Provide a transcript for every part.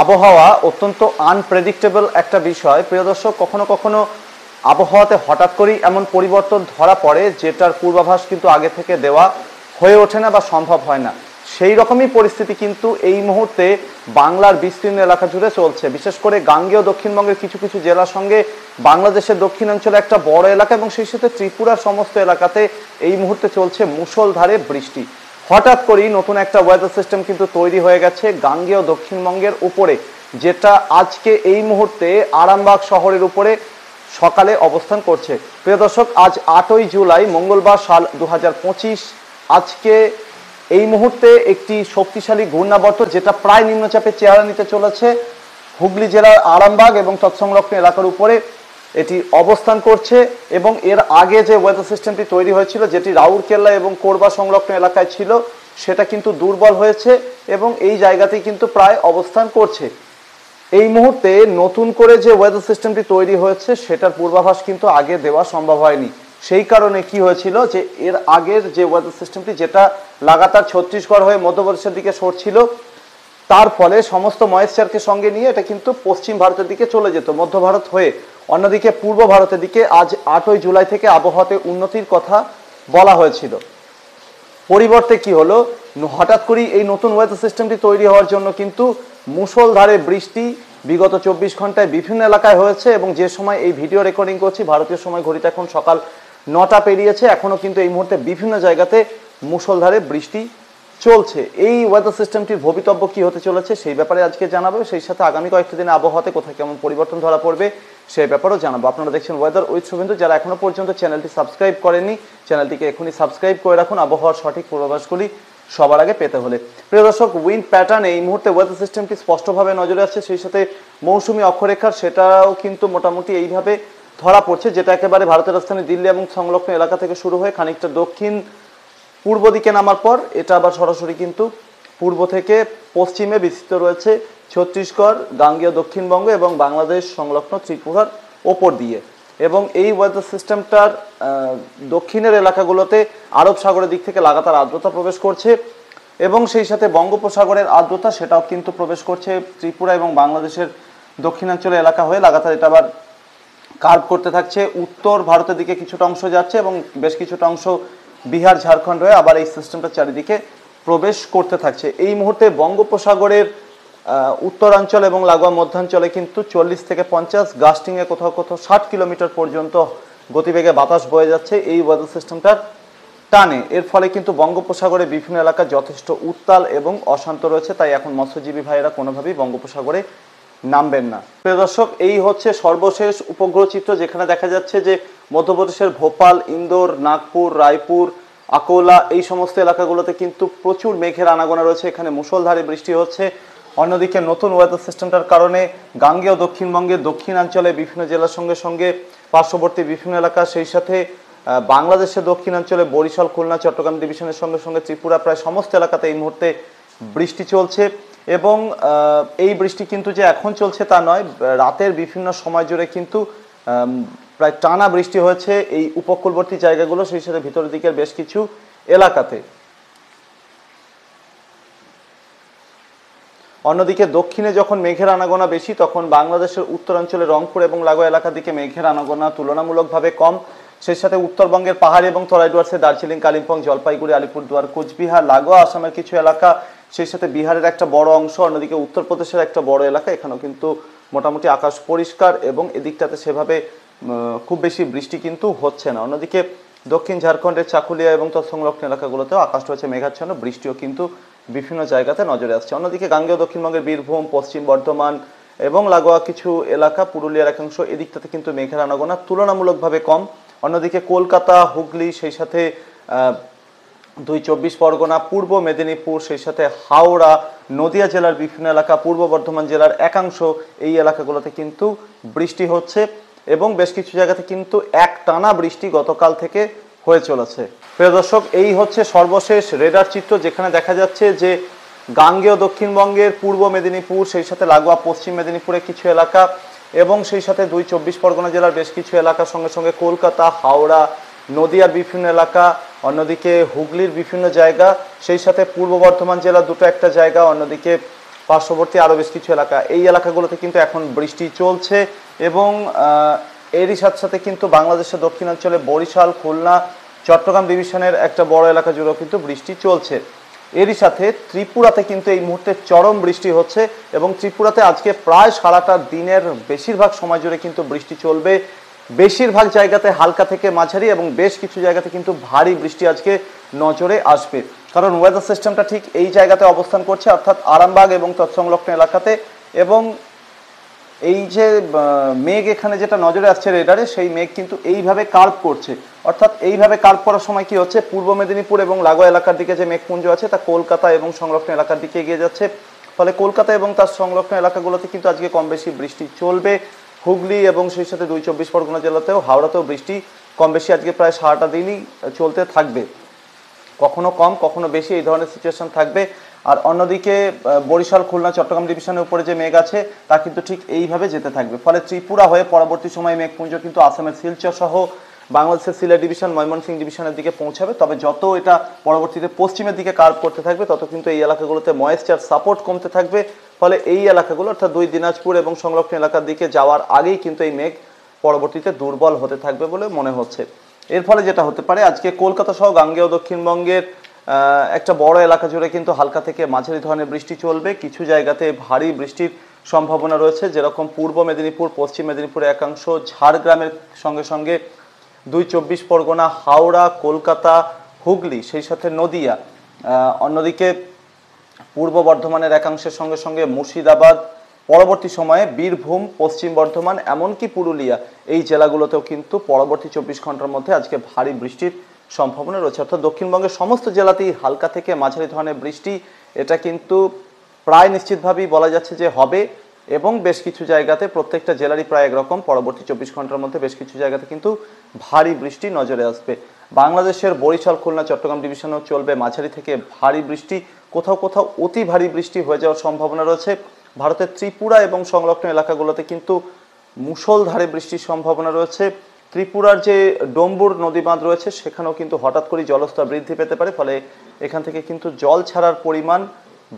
আবহাওয়া অত্যন্ত আনপ্রেডিক্টেবল একটা বিষয়। প্রিয় দর্শক, কখনো কখনো আবহাওয়াতে হঠাৎ করেই এমন পরিবর্তন ধরা পড়ে যেটার পূর্বাভাস কিন্তু আগে থেকে দেওয়া হয়ে ওঠে না বা সম্ভব হয় না। সেই রকমই পরিস্থিতি কিন্তু এই মুহূর্তে বাংলার বিস্তীর্ণ এলাকা জুড়ে চলছে। বিশেষ করে গাঙ্গেয় দক্ষিণবঙ্গের কিছু কিছু জেলার সঙ্গে বাংলাদেশের দক্ষিণাঞ্চলে একটা বড় এলাকা এবং সেই সাথে ত্রিপুরার সমস্ত এলাকাতে এই মুহূর্তে চলছে মুষলধারে বৃষ্টি। হঠাৎ করেই নতুন একটা ওয়েদার সিস্টেম কিন্তু তৈরি হয়ে গেছে গাঙ্গেয় দক্ষিণবঙ্গের উপরে, যেটা আজকে এই মুহূর্তে আরামবাগ শহরের উপরে সকালে অবস্থান করছে। প্রিয় দর্শক, আজ 8ই জুলাই মঙ্গলবার, সাল 2025। আজকে এই মুহূর্তে একটি শক্তিশালী ঘূর্ণাবর্ত যেটা প্রায় নিম্নচাপের চেহারা নিতে চলেছে হুগলি জেলার আরামবাগ এবং তৎসংলগ্ন এলাকার উপরে এটি অবস্থান করছে। এবং এর আগে যে ওয়েদার সিস্টেমটি তৈরি হয়েছিল, যেটি রাউরকেল্লা এবং কোরবা সংলগ্ন এলাকায় ছিল, সেটা কিন্তু দুর্বল হয়েছে এবং এই জায়গাতেই কিন্তু প্রায় অবস্থান করছে। এই মুহূর্তে নতুন করে যে ওয়েদার সিস্টেমটি তৈরি হয়েছে সেটার পূর্বাভাস কিন্তু আগে দেওয়া সম্ভব হয়নি। সেই কারণে কি হয়েছিল যে এর আগের যে ওয়েদার সিস্টেমটি, যেটা লাগাতার ছত্তিশগড় হয়ে মধ্যপ্রদেশের দিকে সরছিল, তার ফলে সমস্ত ময়েশ্চারকে সঙ্গে নিয়ে এটা কিন্তু পশ্চিম ভারতের দিকে চলে যেত, মধ্য ভারত হয়ে। অন্যদিকে পূর্ব ভারতের দিকে আজ 8ই জুলাই থেকে আবহাওয়াতে উন্নতির কথা বলা হয়েছিল। পরিবর্তে কি হলো, হঠাৎ করেই এই নতুন ওয়েদার সিস্টেমটি তৈরি হওয়ার জন্য কিন্তু মুষলধারে বৃষ্টি বিগত 24 ঘন্টায় বিভিন্ন এলাকায় হয়েছে। এবং যে সময় এই ভিডিও রেকর্ডিং করছি ভারতীয় সময় ঘড়িতে এখন সকাল 9টা পেরিয়েছে, এখনো কিন্তু এই মুহূর্তে বিভিন্ন জায়গাতে মুষলধারে বৃষ্টি চলছে। এই ওয়েদার সিস্টেমটির ভবিতব্য কি হতে চলেছে সেই ব্যাপারে আজকে জানাবো। সেই সাথে আগামী কয়েকটি দিনে আবহাওয়াতে কোথায় কেমন পরিবর্তন ধরা পড়বে সেই ব্যাপারেও জানাবো। আপনারা দেখছেন ওয়েদার উইথ শুভেন্দু। যারা এখনো পর্যন্ত চ্যানেলটি সাবস্ক্রাইব করেননি, চ্যানেলটিকে এখনই সাবস্ক্রাইব করে রাখুন আবহাওয়ার সঠিক পূর্বাভাসগুলি সবার আগে পেতে হলে। প্রিয় দর্শক, উইন্ড প্যাটার্ন এই মুহূর্তে ওয়েদার সিস্টেমটি স্পষ্টভাবে নজরে আসছে। সেই সাথে মৌসুমী অক্ষরেখার সেটাও কিন্তু মোটামুটি এইভাবে ধরা পড়ছে, যেটা একেবারে ভারতের রাজধানী দিল্লি এবং সংলগ্ন এলাকা থেকে শুরু হয়ে খানিকটা দক্ষিণ পূর্ব দিকে নামার পর এটা আবার সরাসরি কিন্তু পূর্ব থেকে পশ্চিমে বিস্তৃত রয়েছে ছত্তিশগড়, গাঙ্গেয় দক্ষিণবঙ্গ এবং বাংলাদেশ সংলগ্ন ত্রিপুরার ওপর দিয়ে। এবং এই ওয়েদার সিস্টেমটার দক্ষিণের এলাকাগুলোতে আরব সাগরের দিক থেকে লাগাতার আর্দ্রতা প্রবেশ করছে এবং সেই সাথে বঙ্গোপসাগরের আর্দ্রতা সেটাও কিন্তু প্রবেশ করছে ত্রিপুরা এবং বাংলাদেশের দক্ষিণাঞ্চল এলাকা হয়ে। লাগাতার এটা আবার কার্ভ করতে থাকছে, উত্তর ভারতের দিকে কিছুটা অংশ যাচ্ছে এবং বেশ কিছুটা অংশ বিহার, ঝাড়খণ্ড হয়ে আবার এই সিস্টেমটা চারিদিকে প্রবেশ করতে থাকছে। এই মুহূর্তে বঙ্গোপসাগরের উত্তরাঞ্চল এবং লাগোয়া মধ্যাঞ্চলে কিন্তু 40 থেকে 50, গাস্টিংয়ে কোথাও কোথাও 60 কিলোমিটার পর্যন্ত গতিবেগে বাতাস বয়ে যাচ্ছে এই ওয়েদার সিস্টেমটার টানে। এর ফলে কিন্তু বঙ্গোপসাগরে বিভিন্ন এলাকা যথেষ্ট উত্তাল এবং অশান্ত রয়েছে, তাই এখন মৎস্যজীবী ভাইয়েরা কোনোভাবেই বঙ্গোপসাগরে নামবেন না। প্রিয় দর্শক, এই হচ্ছে সর্বশেষ উপগ্রহ চিত্র, যেখানে দেখা যাচ্ছে যে মধ্যপ্রদেশের ভোপাল, ইন্দোর, নাগপুর, রায়পুর, আকোলা এই সমস্ত এলাকাগুলোতে কিন্তু প্রচুর মেঘের আনাগোনা রয়েছে। এখানে মুষলধারে বৃষ্টি হচ্ছে। অন্যদিকে নতুন ওয়েদার সিস্টেমটার কারণে গাঙ্গেয় দক্ষিণবঙ্গের দক্ষিণাঞ্চলে বিভিন্ন জেলার সঙ্গে সঙ্গে পার্শ্ববর্তী বিভিন্ন এলাকা, সেই সাথে বাংলাদেশের দক্ষিণাঞ্চলে বরিশাল, খুলনা, চট্টগ্রাম ডিভিশনের সঙ্গে সঙ্গে ত্রিপুরা প্রায় সমস্ত এলাকাতে এই মুহূর্তে বৃষ্টি চলছে। এবং এই বৃষ্টি কিন্তু যে এখন চলছে তা নয়, রাতের বিভিন্ন সময় জুড়ে কিন্তু প্রায় টানা বৃষ্টি হয়েছে এই উপকূলবর্তী জায়গাগুলো, সেই সাথে ভিতরের দিকের বেশ কিছু এলাকাতে। অন্যদিকে দক্ষিণে যখন মেঘের আনাগোনা বেশি, তখন বাংলাদেশের উত্তরাঞ্চলে রংপুর এবং লাগোয়া এলাকার দিকে মেঘের আনাগোনা তুলনামূলকভাবে কম। সেই সাথে উত্তরবঙ্গের পাহাড়ি এবং তরাই ডুয়ার্সে দার্জিলিং, কালিম্পং, জলপাইগুড়ি, আলিপুরদুয়ার, কোচবিহার, লাগোয়া আসামের কিছু এলাকা, সেই সাথে বিহারের একটা বড় অংশ, অন্যদিকে উত্তরপ্রদেশের একটা বড় এলাকা, এখানেও কিন্তু মোটামুটি আকাশ পরিষ্কার এবং এদিকটাতে সেভাবে খুব বেশি বৃষ্টি কিন্তু হচ্ছে না। অন্যদিকে দক্ষিণ ঝাড়খণ্ডের চাকুলিয়া এবং তৎসংলগ্ন এলাকাগুলোতেও আকাশ রয়েছে মেঘাচ্ছন্ন, বৃষ্টিও কিন্তু বিভিন্ন জায়গাতে নজরে আসছে। অন্যদিকে গাঙ্গেয় দক্ষিণবঙ্গের বীরভূম, পশ্চিম বর্ধমান এবং লাগোয়া কিছু এলাকা, পুরুলিয়ার একাংশ, এদিকটাতে কিন্তু মেঘের আনাগোনা তুলনামূলকভাবে কম। অন্যদিকে কলকাতা, হুগলি, সেই সাথে 2 চব্বিশ পরগনা, পূর্ব মেদিনীপুর, সেই সাথে হাওড়া, নদিয়া জেলার বিভিন্ন এলাকা, পূর্ব বর্ধমান জেলার একাংশ, এই এলাকাগুলোতে কিন্তু বৃষ্টি হচ্ছে এবং বেশ কিছু জায়গাতে কিন্তু একটানা বৃষ্টি গতকাল থেকে হয়ে চলেছে। প্রিয় দর্শক, এই হচ্ছে সর্বশেষ রেডার চিত্র, যেখানে দেখা যাচ্ছে যে গাঙ্গেয় দক্ষিণবঙ্গের পূর্ব মেদিনীপুর, সেই সাথে লাগোয়া পশ্চিম মেদিনীপুরের কিছু এলাকা এবং সেই সাথে 2 চব্বিশ পরগনা জেলার বেশ কিছু এলাকার সঙ্গে সঙ্গে কলকাতা, হাওড়া, নদিয়ার বিভিন্ন এলাকা, অন্যদিকে হুগলির বিভিন্ন জায়গা, সেই সাথে পূর্ব বর্ধমান জেলার দুটো একটা জায়গা, অন্যদিকে পার্শ্ববর্তী আরও বেশ কিছু এলাকা, এই এলাকাগুলোতে কিন্তু এখন বৃষ্টি চলছে এবং এরই সাথে সাথে কিন্তু বাংলাদেশের দক্ষিণাঞ্চলে বরিশাল, খুলনা, চট্টগ্রাম ডিভিশনের একটা বড় এলাকা জুড়েও কিন্তু বৃষ্টি চলছে। এরই সাথে ত্রিপুরাতে কিন্তু এই মুহূর্তে চরম বৃষ্টি হচ্ছে এবং ত্রিপুরাতে আজকে প্রায় সারাটা দিনের বেশিরভাগ সময় জুড়ে কিন্তু বৃষ্টি চলবে। বেশিরভাগ জায়গাতে হালকা থেকে মাঝারি এবং বেশ কিছু জায়গাতে কিন্তু ভারী বৃষ্টি আজকে নজরে আসবে, কারণ ওয়েদার সিস্টেমটা ঠিক এই জায়গাতে অবস্থান করছে, অর্থাৎ আরামবাগ এবং তৎসংলগ্ন এলাকাতে। এবং এই যে মেঘ এখানে যেটা নজরে আসছে রেডারে, সেই মেঘ কিন্তু এইভাবে কার্ভ করছে, অর্থাৎ এইভাবে কার্ভ করার সময় কি হচ্ছে, পূর্ব মেদিনীপুর এবং লাগোয়া এলাকার দিকে যে মেঘপুঞ্জ আছে তা কলকাতা এবং সংলগ্ন এলাকার দিকে এগিয়ে যাচ্ছে। ফলে কলকাতা এবং তার সংলগ্ন এলাকাগুলোতে কিন্তু আজকে কম বেশি বৃষ্টি চলবে। হুগলি এবং সেই সাথে 2 পরগনা জেলাতেও, হাওড়াতেও বৃষ্টি কম বেশি আজকে প্রায় সারাটা দিনই চলতে থাকবে, কখনো কম কখনো বেশি এই ধরনের সিচুয়েশন থাকবে। আর অন্যদিকে বরিশাল, খুলনা, চট্টগ্রাম ডিভিশনের উপরে যে মেঘ আছে তা কিন্তু ঠিক এইভাবে যেতে থাকবে। ফলে ত্রিপুরা হয়ে পরবর্তী সময়ে মেঘপুঞ্জ কিন্তু আসামের শিলচর সহ বাংলাদেশের সিলেট ডিভিশন, ময়মনসিংহ ডিভিশনের দিকে পৌঁছাবে। তবে যত এটা পরবর্তীতে পশ্চিমের দিকে কার্ভ করতে থাকবে তত কিন্তু এই এলাকাগুলোতে ময়েশ্চার সাপোর্ট কমতে থাকবে। ফলে এই এলাকাগুলো অর্থাৎ 2 দিনাজপুর এবং সংলগ্ন এলাকার দিকে যাওয়ার আগেই কিন্তু এই মেঘ পরবর্তীতে দুর্বল হতে থাকবে বলে মনে হচ্ছে। এর ফলে যেটা হতে পারে, আজকে কলকাতা সহ গাঙ্গেয় দক্ষিণবঙ্গের একটা বড় এলাকা জুড়ে কিন্তু হালকা থেকে মাঝারি ধরনের বৃষ্টি চলবে। কিছু জায়গাতে ভারী বৃষ্টির সম্ভাবনা রয়েছে, যেরকম পূর্ব মেদিনীপুর, পশ্চিম মেদিনীপুরের একাংশ, ঝাড়গ্রামের সঙ্গে সঙ্গে 2 পরগনা, হাওড়া, কলকাতা, হুগলি, সেই সাথে নদিয়া। অন্যদিকে পূর্ব বর্ধমানের একাংশের সঙ্গে সঙ্গে মুর্শিদাবাদ, পরবর্তী সময়ে বীরভূম, পশ্চিম বর্ধমান, এমনকি পুরুলিয়া, এই জেলাগুলোতেও কিন্তু পরবর্তী 24 ঘন্টার মধ্যে আজকে ভারী বৃষ্টির সম্ভাবনা রয়েছে। অর্থাৎ দক্ষিণবঙ্গের সমস্ত জেলাতেই হালকা থেকে মাঝারি ধরনের বৃষ্টি, এটা কিন্তু প্রায় নিশ্চিতভাবেই বলা যাচ্ছে যে হবে। এবং বেশ কিছু জায়গাতে, প্রত্যেকটা জেলারই প্রায় একরকম, পরবর্তী 24 ঘন্টার মধ্যে বেশ কিছু জায়গাতে কিন্তু ভারী বৃষ্টি নজরে আসবে। বাংলাদেশের বরিশাল, খুলনা, চট্টগ্রাম ডিভিশনেও চলবে মাঝারি থেকে ভারী বৃষ্টি, কোথাও কোথাও অতি ভারী বৃষ্টি হয়ে যাওয়ার সম্ভাবনা রয়েছে। ভারতের ত্রিপুরা এবং সংলগ্ন এলাকাগুলোতে কিন্তু মুষলধারে বৃষ্টির সম্ভাবনা রয়েছে। ত্রিপুরার যে ডম্বুর নদী বাঁধ রয়েছে সেখানেও কিন্তু হঠাৎ করে জলস্তর বৃদ্ধি পেতে পারে, ফলে এখান থেকে কিন্তু জল ছাড়ার পরিমাণ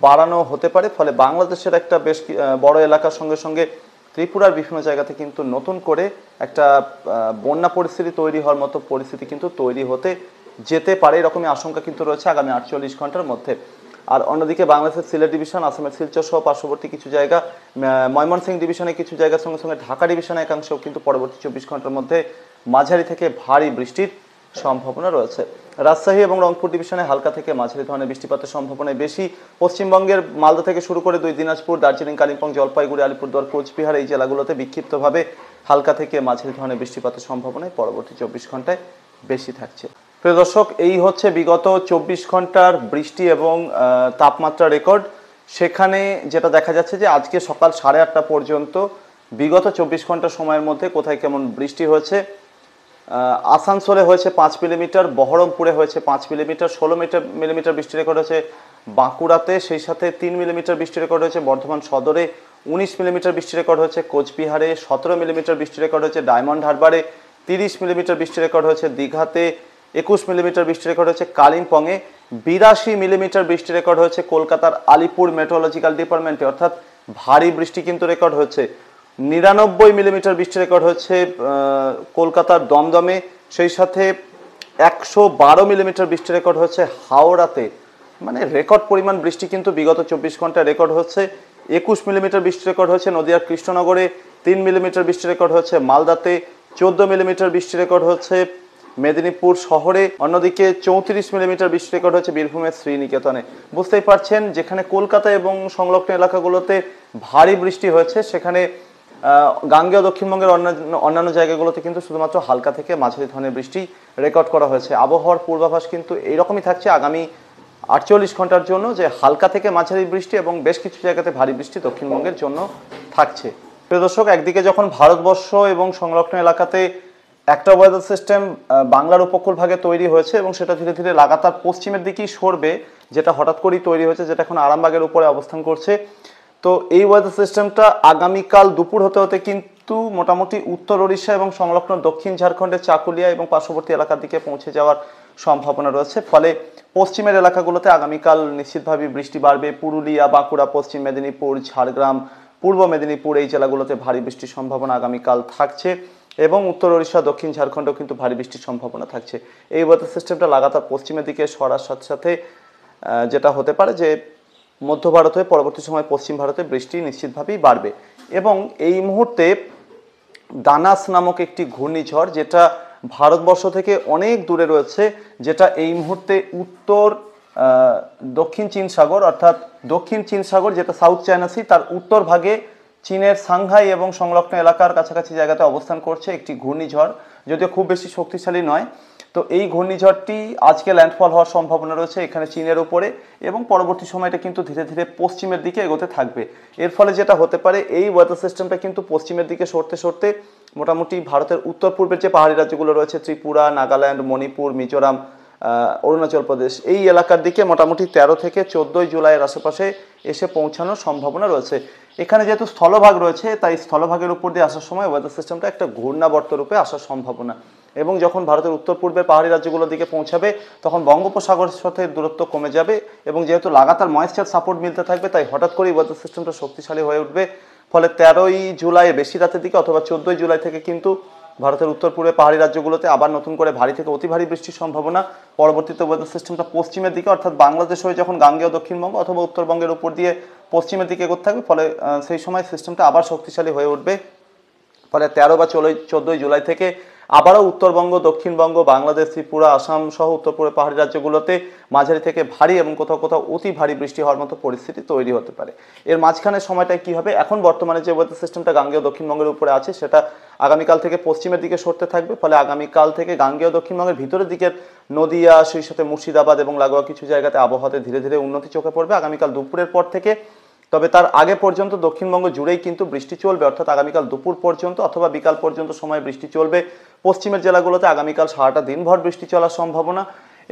বাড়ানো হতে পারে। ফলে বাংলাদেশের একটা বেশ বড় এলাকার সঙ্গে সঙ্গে ত্রিপুরার বিভিন্ন জায়গাতে কিন্তু নতুন করে একটা বন্যা পরিস্থিতি তৈরি হওয়ার মতো পরিস্থিতি কিন্তু তৈরি হতে যেতে পারে, এরকমই আশঙ্কা কিন্তু রয়েছে আগামী 48 ঘন্টার মধ্যে। আর অন্যদিকে বাংলাদেশের সিলেট ডিভিশন, আসামের শিলচর সহ পার্শ্ববর্তী কিছু জায়গা, ময়মনসিংহ ডিভিশনের কিছু জায়গার সঙ্গে সঙ্গে ঢাকা ডিভিশনের একাংশেও কিন্তু পরবর্তী 24 ঘন্টার মধ্যে মাঝারি থেকে ভারী বৃষ্টির সম্ভাবনা রয়েছে। রাজশাহী এবং রংপুর ডিভিশনে হালকা থেকে মাঝারি ধরনের বৃষ্টিপাতের সম্ভাবনা বেশি। পশ্চিমবঙ্গের মালদা থেকে শুরু করে 2 দিনাজপুর, দার্জিলিং, কালিম্পং, জলপাইগুড়ি, আলিপুরদুয়ার, কোচবিহার, এই জেলাগুলোতে বিক্ষিপ্তভাবে হালকা থেকে মাঝারি ধরনের বৃষ্টিপাতের সম্ভাবনা পরবর্তী 24 ঘন্টায় বেশি থাকছে। প্রিয় দর্শক, এই হচ্ছে বিগত 24 ঘন্টার বৃষ্টি এবং তাপমাত্রা রেকর্ড। সেখানে যেটা দেখা যাচ্ছে যে আজকে সকাল 8:30 পর্যন্ত বিগত 24 ঘন্টা সময়ের মধ্যে কোথায় কেমন বৃষ্টি হয়েছে। আসানসোলে হয়েছে 5 মিলিমিটার, বহরমপুরে হয়েছে 5 মিলিমিটার, 16 মিলিমিটার বৃষ্টি রেকর্ড হয়েছে বাঁকুড়াতে, সেই সাথে 3 মিলিমিটার বৃষ্টি রেকর্ড হয়েছে বর্ধমান সদরে, 19 মিলিমিটার বৃষ্টি রেকর্ড হয়েছে কোচবিহারে, 17 মিলিমিটার বৃষ্টি রেকর্ড হয়েছে ডায়মন্ড হারবারে, 30 মিলিমিটার বৃষ্টি রেকর্ড হয়েছে দীঘাতে, 21 মিলিমিটার বৃষ্টি রেকর্ড হয়েছে কালিম্পংয়ে, 82 মিলিমিটার বৃষ্টি রেকর্ড হয়েছে কলকাতার আলিপুর মেট্রোলজিক্যাল ডিপার্টমেন্টে, অর্থাৎ ভারী বৃষ্টি কিন্তু রেকর্ড হয়েছে। 99 মিলিমিটার বৃষ্টি রেকর্ড হচ্ছে কলকাতার দমদমে, সেই সাথে 112 মিলিমিটার বৃষ্টি রেকর্ড হচ্ছে হাওড়াতে। মানে রেকর্ড পরিমাণ বৃষ্টি কিন্তু বিগত 24 ঘন্টায় রেকর্ড হচ্ছে। 21 মিলিমিটার বৃষ্টি রেকর্ড হচ্ছে নদিয়ার কৃষ্ণনগরে, 3 মিলিমিটার বৃষ্টি রেকর্ড হচ্ছে মালদাতে, 14 মিলিমিটার বৃষ্টি রেকর্ড হচ্ছে মেদিনীপুর শহরে, অন্যদিকে 34 মিলিমিটার বৃষ্টি রেকর্ড হচ্ছে বীরভূমের শ্রীনিকেতনে। বুঝতেই পারছেন, যেখানে কলকাতা এবং সংলগ্ন এলাকাগুলোতে ভারী বৃষ্টি হয়েছে, সেখানে গাঙ্গেয় দক্ষিণবঙ্গের অন্যান্য জায়গাগুলোতে কিন্তু শুধুমাত্র হালকা থেকে মাঝারি ধরনের বৃষ্টি রেকর্ড করা হয়েছে। আবহাওয়ার পূর্বাভাস কিন্তু এইরকমই থাকছে আগামী 48 ঘন্টার জন্য, যে হালকা থেকে মাঝারি বৃষ্টি এবং বেশ কিছু জায়গাতে ভারী বৃষ্টি দক্ষিণবঙ্গের জন্য থাকছে। প্রিয় দর্শক, একদিকে যখন ভারতবর্ষ এবং সংলগ্ন এলাকাতে একটা ওয়েদার সিস্টেম বাংলার উপকূল ভাগে তৈরি হয়েছে এবং সেটা ধীরে ধীরে লাগাতার পশ্চিমের দিকেই সরবে, যেটা হঠাৎ করেই তৈরি হয়েছে, যেটা এখন আরামবাগের উপরে অবস্থান করছে। তো এই ওয়েদার সিস্টেমটা আগামীকাল দুপুর হতে হতে কিন্তু মোটামুটি উত্তর ওড়িশা এবং সংলগ্ন দক্ষিণ ঝাড়খণ্ডের চাকুলিয়া এবং পার্শ্ববর্তী এলাকার দিকে পৌঁছে যাওয়ার সম্ভাবনা রয়েছে। ফলে পশ্চিমের এলাকাগুলোতে আগামীকাল নিশ্চিতভাবে বৃষ্টি বাড়বে। পুরুলিয়া, বাঁকুড়া, পশ্চিম মেদিনীপুর, ঝাড়গ্রাম, পূর্ব মেদিনীপুর এই জেলাগুলোতে ভারী বৃষ্টির সম্ভাবনা আগামীকাল থাকছে এবং উত্তর ওড়িশা, দক্ষিণ ঝাড়খণ্ডেও কিন্তু ভারী বৃষ্টির সম্ভাবনা থাকছে। এই ওয়েদার সিস্টেমটা লাগাতার পশ্চিমের দিকে সরার সাথে সাথে যেটা হতে পারে যে মধ্য ভারত হয়ে পরবর্তী সময় পশ্চিম ভারতে বৃষ্টি নিশ্চিতভাবেই বাড়বে। এবং এই মুহূর্তে দানাস নামক একটি ঘূর্ণিঝড়, যেটা ভারতবর্ষ থেকে অনেক দূরে রয়েছে, যেটা এই মুহূর্তে উত্তর দক্ষিণ চীন সাগর, অর্থাৎ দক্ষিণ চীন সাগর যেটা সাউথ চায়না সি, তার উত্তর ভাগে চীনের সাংহাই এবং সংলগ্ন এলাকার কাছাকাছি জায়গাতে অবস্থান করছে একটি ঘূর্ণিঝড়, যদিও খুব বেশি শক্তিশালী নয়। তো এই ঘূর্ণিঝড়টি আজকে ল্যান্ডফল হওয়ার সম্ভাবনা রয়েছে এখানে চীনের উপরে, এবং পরবর্তী সময়টা কিন্তু ধীরে ধীরে পশ্চিমের দিকে এগোতে থাকবে। এর ফলে যেটা হতে পারে, এই ওয়েদার সিস্টেমটা কিন্তু পশ্চিমের দিকে সরতে সরতে মোটামুটি ভারতের উত্তর পূর্বের যে পাহাড়ি রাজ্যগুলো রয়েছে, ত্রিপুরা, নাগাল্যান্ড, মণিপুর, মিজোরাম, অরুণাচল প্রদেশ, এই এলাকার দিকে মোটামুটি 13 থেকে 14 জুলাইয়ের আশেপাশে এসে পৌঁছানোর সম্ভাবনা রয়েছে। এখানে যেহেতু স্থলভাগ রয়েছে, তাই স্থলভাগের উপর দিয়ে আসার সময় ওয়েদার সিস্টেমটা একটা ঘূর্ণাবর্ত রূপে আসার সম্ভাবনা, এবং যখন ভারতের উত্তর পূর্বের পাহাড়ি রাজ্যগুলোর দিকে পৌঁছাবে তখন বঙ্গোপসাগরের সাথে দূরত্ব কমে যাবে, এবং যেহেতু লাগাতার ময়েশ্চার সাপোর্ট মিলতে থাকবে, তাই হঠাৎ করেই ওয়েদার সিস্টেমটা শক্তিশালী হয়ে উঠবে। ফলে 13ই জুলাই বেশি রাতের দিকে অথবা 14ই জুলাই থেকে কিন্তু ভারতের উত্তর পূর্বে পাহাড়ি রাজ্যগুলোতে আবার নতুন করে ভারী থেকে অতি ভারী বৃষ্টির সম্ভাবনা। পরবর্তীতে ওয়েদার সিস্টেমটা পশ্চিমের দিকে, অর্থাৎ বাংলাদেশ হয়ে যখন গাঙ্গেয় দক্ষিণবঙ্গ অথবা উত্তরবঙ্গের উপর দিয়ে পশ্চিমের দিকে এগোতে থাকবে, ফলে সেই সময় সিস্টেমটা আবার শক্তিশালী হয়ে উঠবে। ফলে 13 বা 14 জুলাই থেকে আবারও উত্তরবঙ্গ, দক্ষিণবঙ্গ, বাংলাদেশ, ত্রিপুরা, আসাম সহ উত্তর পূর্বে পাহাড়ি রাজ্যগুলোতে মাঝারি থেকে ভারী এবং কোথাও কোথাও অতি ভারী বৃষ্টি হওয়ার মতো পরিস্থিতি তৈরি হতে পারে। এর মাঝখানের সময়টায় কি হবে, এখন বর্তমানে যে ওয়েদার সিস্টেমটা গাঙ্গেয় দক্ষিণবঙ্গের উপরে আছে, সেটা আগামীকাল থেকে পশ্চিমের দিকে সরতে থাকবে। ফলে আগামীকাল থেকে গাঙ্গেয় দক্ষিণবঙ্গের ভিতরের দিকের নদিয়া, সেই সাথে মুর্শিদাবাদ এবং লাগোয়া কিছু জায়গাতে আবহাওয়াতে ধীরে ধীরে উন্নতি চোখে পড়বে আগামীকাল দুপুরের পর থেকে। তবে তার আগে পর্যন্ত দক্ষিণবঙ্গ জুড়েই কিন্তু বৃষ্টি চলবে, অর্থাৎ আগামীকাল দুপুর পর্যন্ত অথবা বিকাল পর্যন্ত সময় বৃষ্টি চলবে। পশ্চিমের জেলাগুলোতে আগামীকাল সারাটা দিনভর বৃষ্টি চলার সম্ভাবনা,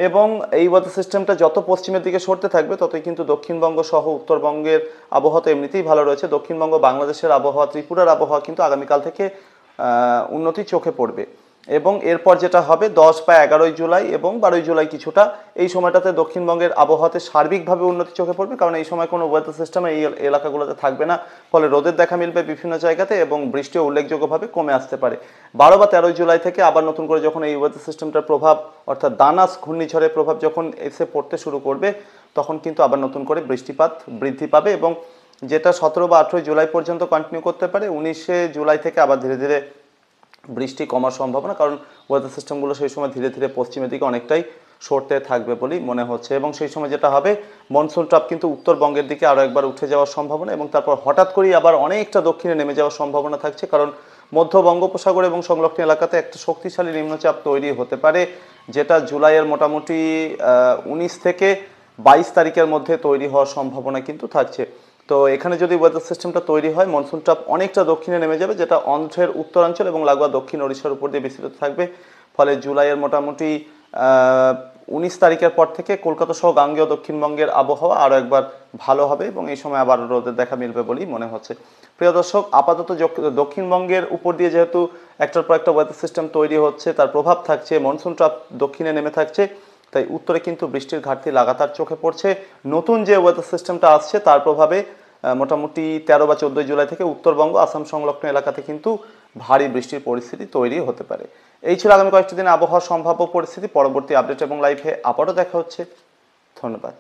এবং এই ওয়েদার সিস্টেমটা যত পশ্চিমের দিকে সরতে থাকবে ততই কিন্তু দক্ষিণবঙ্গ সহ উত্তরবঙ্গের আবহাওয়া তো এমনিতেই ভালো রয়েছে, দক্ষিণবঙ্গ, বাংলাদেশের আবহাওয়া, ত্রিপুরার আবহাওয়া কিন্তু আগামীকাল থেকে উন্নতি চোখে পড়বে। এবং এরপর যেটা হবে 10 বা 11 জুলাই এবং 12 জুলাই কিছুটা, এই সময়টাতে দক্ষিণবঙ্গের আবহাওয়াতে সার্বিকভাবে উন্নতি চোখে পড়বে, কারণ এই সময় কোনো ওয়েদার সিস্টেম এই এলাকাগুলোতে থাকবে না। ফলে রোদের দেখা মিলবে বিভিন্ন জায়গাতে এবং বৃষ্টিও উল্লেখযোগ্যভাবে কমে আসতে পারে। 12 বা 13 জুলাই থেকে আবার নতুন করে যখন এই ওয়েদার সিস্টেমটার প্রভাব, অর্থাৎ দানাস ঘূর্ণিঝড়ের প্রভাব যখন এসে পড়তে শুরু করবে, তখন কিন্তু আবার নতুন করে বৃষ্টিপাত বৃদ্ধি পাবে, এবং যেটা 17 বা 18 জুলাই পর্যন্ত কন্টিনিউ করতে পারে। 19শে জুলাই থেকে আবার ধীরে ধীরে বৃষ্টি কমার সম্ভাবনা, কারণ ওয়েদার সিস্টেমগুলো সেই সময় ধীরে ধীরে পশ্চিমের দিকে অনেকটাই সরতে থাকবে বলেই মনে হচ্ছে। এবং সেই সময় যেটা হবে, মনসুন ট্রাপ কিন্তু উত্তরবঙ্গের দিকে আরও একবার উঠে যাওয়ার সম্ভাবনা, এবং তারপর হঠাৎ করেই আবার অনেকটা দক্ষিণে নেমে যাওয়ার সম্ভাবনা থাকছে, কারণ মধ্য বঙ্গোপসাগর এবং সংলগ্ন এলাকাতে একটা শক্তিশালী নিম্নচাপ তৈরি হতে পারে, যেটা জুলাইয়ের মোটামুটি 19 থেকে 22 তারিখের মধ্যে তৈরি হওয়ার সম্ভাবনা কিন্তু থাকছে। তো এখানে যদি ওয়েদার সিস্টেমটা তৈরি হয়, মনসুন ট্রাপ অনেকটা দক্ষিণে নেমে যাবে, যেটা অন্ধ্রের উত্তরাঞ্চল এবং লাগোয়া দক্ষিণ ওড়িশার উপর দিয়ে বিস্তৃত থাকবে। ফলে জুলাইয়ের মোটামুটি 19 তারিখের পর থেকে কলকাতা সহ গাঙ্গেয় দক্ষিণবঙ্গের আবহাওয়া আরও একবার ভালো হবে, এবং এই সময় আবার রোদের দেখা মিলবে বলেই মনে হচ্ছে। প্রিয় দর্শক, আপাতত দক্ষিণবঙ্গের উপর দিয়ে যেহেতু একটার পর একটা ওয়েদার সিস্টেম তৈরি হচ্ছে, তার প্রভাব থাকছে, মনসুন ট্রাপ দক্ষিণে নেমে থাকছে, তাই উত্তরে কিন্তু বৃষ্টির ঘাটতি লাগাতার চোখে পড়ছে। নতুন যে ওয়েদার সিস্টেমটা আসছে তার প্রভাবে মোটামুটি 13 বা 14 জুলাই থেকে উত্তরবঙ্গ, আসাম সংলগ্ন এলাকাতে কিন্তু ভারী বৃষ্টির পরিস্থিতি তৈরি হতে পারে। এই ছিল আগামী কয়েকটি দিনে আবহাওয়ার সম্ভাব্য পরিস্থিতি। পরবর্তী আপডেট এবং লাইভে আবারও দেখা হচ্ছে। ধন্যবাদ।